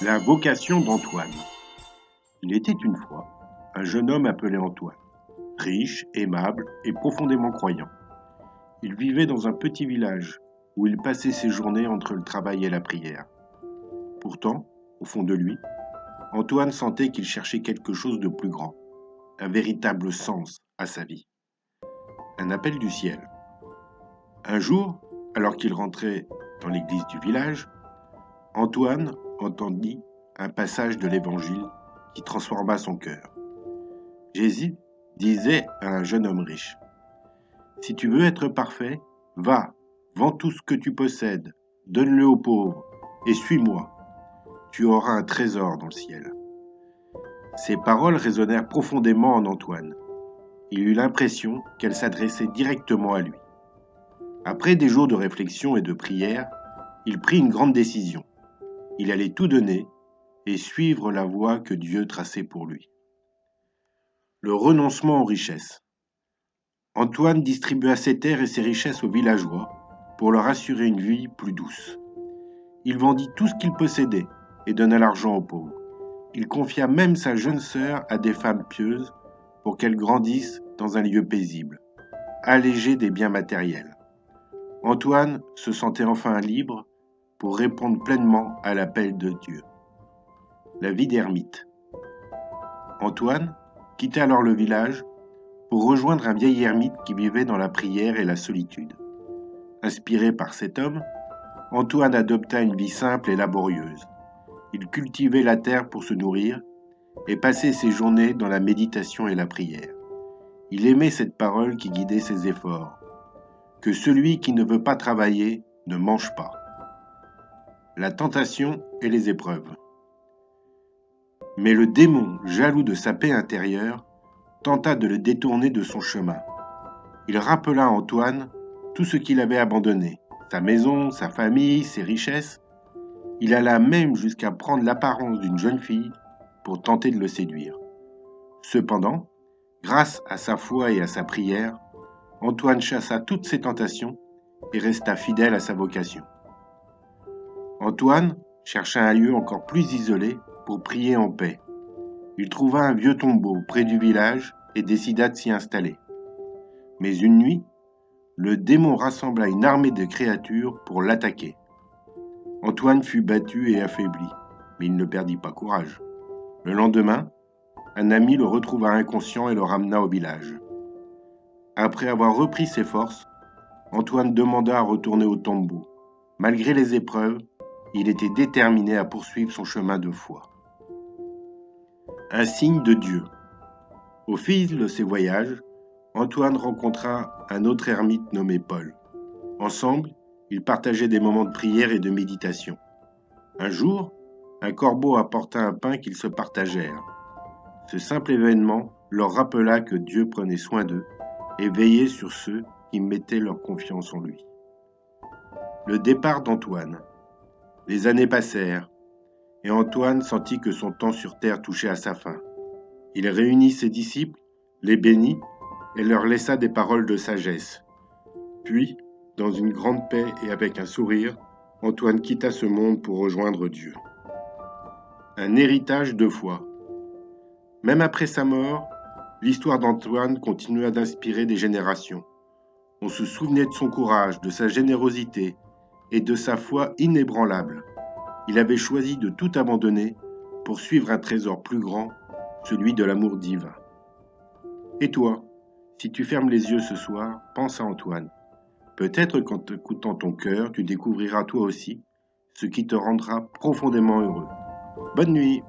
La vocation d'Antoine. Il était une fois un jeune homme appelé Antoine, riche, aimable et profondément croyant. Il vivait dans un petit village où il passait ses journées entre le travail et la prière. Pourtant, au fond de lui, Antoine sentait qu'il cherchait quelque chose de plus grand, un véritable sens à sa vie. Un appel du ciel. Un jour, alors qu'il rentrait dans l'église du village, Antoine entendit un passage de l'Évangile qui transforma son cœur. Jésus disait à un jeune homme riche, « Si tu veux être parfait, va, vends tout ce que tu possèdes, donne-le aux pauvres, et suis-moi. Tu auras un trésor dans le ciel. » Ces paroles résonnèrent profondément en Antoine. Il eut l'impression qu'elles s'adressaient directement à lui. Après des jours de réflexion et de prière, il prit une grande décision. Il allait tout donner et suivre la voie que Dieu traçait pour lui. Le renoncement aux richesses. Antoine distribua ses terres et ses richesses aux villageois pour leur assurer une vie plus douce. Il vendit tout ce qu'il possédait et donna l'argent aux pauvres. Il confia même sa jeune sœur à des femmes pieuses pour qu'elles grandissent dans un lieu paisible, allégé des biens matériels. Antoine se sentait enfin libre pour répondre pleinement à l'appel de Dieu. La vie d'ermite. Antoine quitta alors le village pour rejoindre un vieil ermite qui vivait dans la prière et la solitude. Inspiré par cet homme, Antoine adopta une vie simple et laborieuse. Il cultivait la terre pour se nourrir et passait ses journées dans la méditation et la prière. Il aimait cette parole qui guidait ses efforts, que celui qui ne veut pas travailler ne mange pas. La tentation et les épreuves. Mais le démon, jaloux de sa paix intérieure, tenta de le détourner de son chemin. Il rappela à Antoine tout ce qu'il avait abandonné, sa maison, sa famille, ses richesses. Il alla même jusqu'à prendre l'apparence d'une jeune fille pour tenter de le séduire. Cependant, grâce à sa foi et à sa prière, Antoine chassa toutes ses tentations et resta fidèle à sa vocation. Antoine chercha un lieu encore plus isolé pour prier en paix. Il trouva un vieux tombeau près du village et décida de s'y installer. Mais une nuit, le démon rassembla une armée de créatures pour l'attaquer. Antoine fut battu et affaibli, mais il ne perdit pas courage. Le lendemain, un ami le retrouva inconscient et le ramena au village. Après avoir repris ses forces, Antoine demanda à retourner au tombeau. Malgré les épreuves, il était déterminé à poursuivre son chemin de foi. Un signe de Dieu. Au fil de ses voyages, Antoine rencontra un autre ermite nommé Paul. Ensemble, ils partageaient des moments de prière et de méditation. Un jour, un corbeau apporta un pain qu'ils se partagèrent. Ce simple événement leur rappela que Dieu prenait soin d'eux et veillait sur ceux qui mettaient leur confiance en lui. Le départ d'Antoine. Les années passèrent, et Antoine sentit que son temps sur terre touchait à sa fin. Il réunit ses disciples, les bénit et leur laissa des paroles de sagesse. Puis, dans une grande paix et avec un sourire, Antoine quitta ce monde pour rejoindre Dieu. Un héritage de foi. Même après sa mort, l'histoire d'Antoine continua d'inspirer des générations. On se souvenait de son courage, de sa générosité et de sa foi inébranlable. Il avait choisi de tout abandonner pour suivre un trésor plus grand, celui de l'amour divin. Et toi, si tu fermes les yeux ce soir, pense à Antoine. Peut-être qu'en t'écoutant ton cœur, tu découvriras toi aussi ce qui te rendra profondément heureux. Bonne nuit!